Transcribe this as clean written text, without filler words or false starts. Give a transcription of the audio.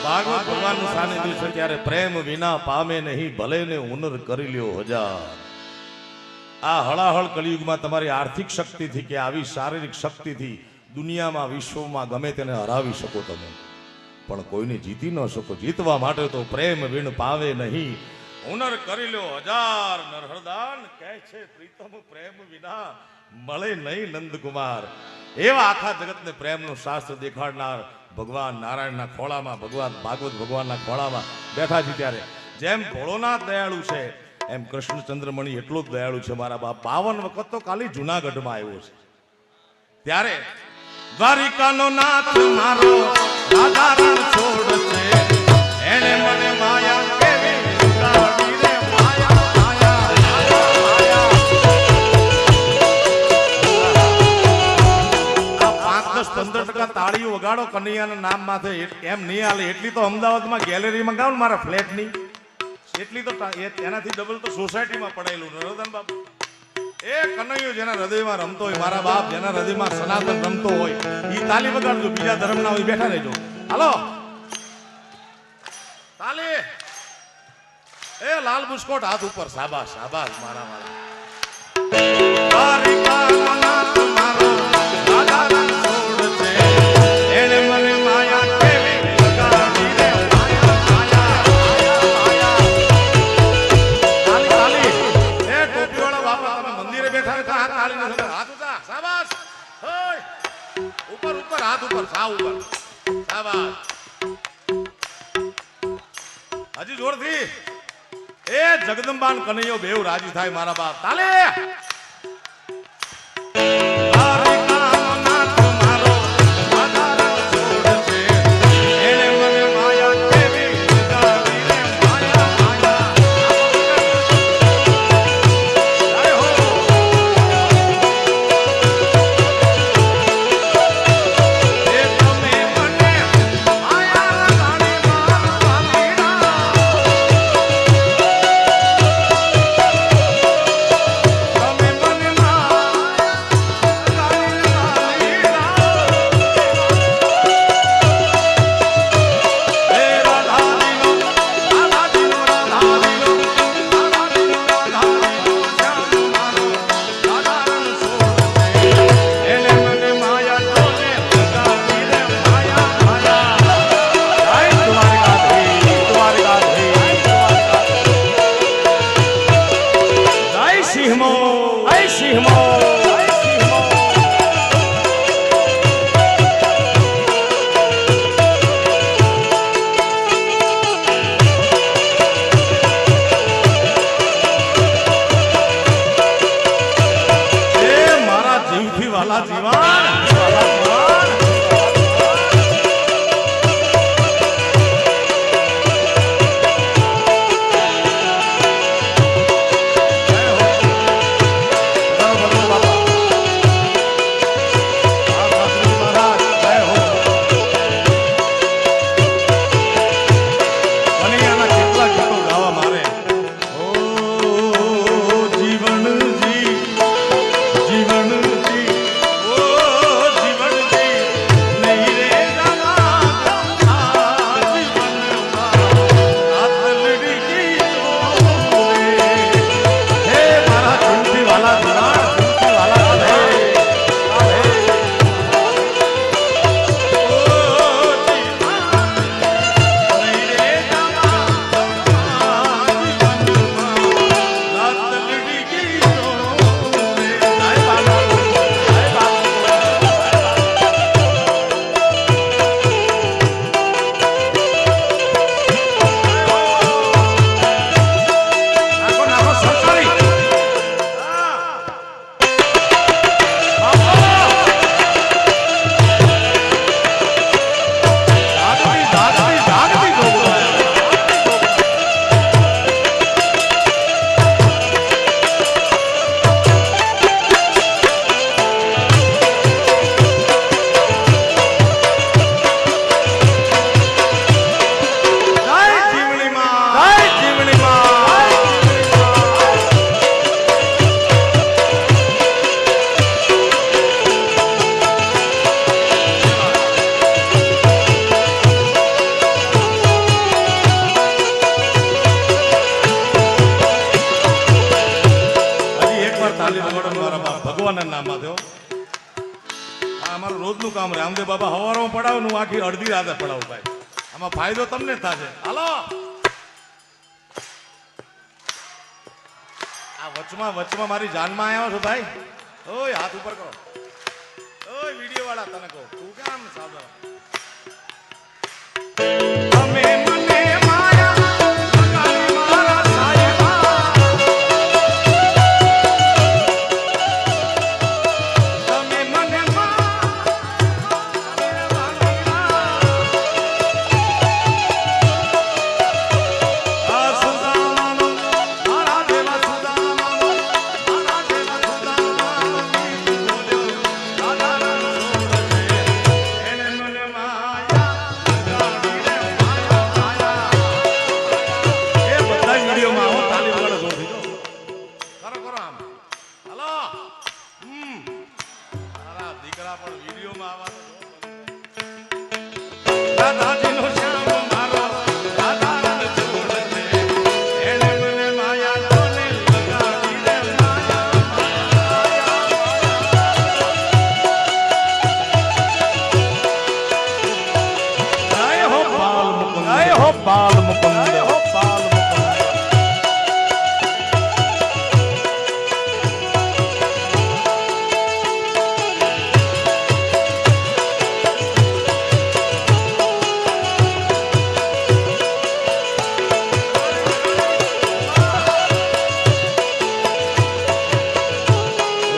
ભાગવત ભગવાનનું સાનિધ્ય છે ત્યારે પ્રેમ વિના પામે નહીં ભલે ને હુનર કરી લ્યો હજાર. આ હળાહળ કળિયુગમાં તમારી આર્થિક શક્તિથી કે આવી શારીરિક શક્તિથી દુનિયામાં વિશ્વમાં ગમે તેને હરાવી શકો તમે, પણ કોઈને જીતી ન શકો. જીતવા માટે તો પ્રેમ વિણ પાવે નહીં હુનર કરી લ્યો હજાર. નરહરદાન કહે છે પ્રીતમ પ્રેમ વિના મળે નહીં નંદકુમાર. એવા આખા જગતને પ્રેમનું શાસ્ત્ર દેખાડનાર ભગવાન નારાયણના ખોળામાં, ભગવાન ભાગવત ભગવાનના ખોળામાં બેઠા છે. ત્યારે જેમ ભોળોનાથ દયાળુ છે એમ કૃષ્ણચંદ્રમણી એટલો જ દયાળુ છે મારા બાપ. 52 વખત તો ખાલી જુનાગઢમાં આવ્યો છે. ત્યારે દ્વારિકાનો નાથ મારો રાધારણ છોડ છે, એને મને માયા કેવી ઉડાડી રે માયા માયા માયા. આ 5-10-15% તાળીઓ વગાડો કનૈયાના નામ માથે, એમ નહીં હાલે. એટલી તો અમદાવાદમાં ગેલેરીમાં ગાવ ને મારા ફ્લેટની, એટલી તો એનાથી ડબલ તો સોસાયટીમાં પડાયેલું. નરોદન બાપુ એ કનૈયો જેના હૃદયમાં રમતો હોય મારા બાપ, જેના હૃદયમાં સનાતન રમતો હોય ઈ તાલી વગાડજો. બીજા ધર્મના હોય બેઠા રહેજો. હાલો તાલી. એ લાલ બુસ્કોટ હાથ ઉપર. શાબાશ શાબાશ મારા મારા. હજી જોરથી એ જગદંબાન કનૈયો બેવ રાજી થાય મારા બાપ. તાલે કામ રામદેવ બાબા હવારમાં પડાવું હું આખી અડધી રાતે પડાવું ભાઈ આમાં ફાયદો તમને થશે હાલો આ વચમાં મારી જાનમાં આવ્યો છો ભાઈ ઓય હાથ ઉપર કરો ઓય વિડીયો વાળા તને કહું તું કેમ સાંભળો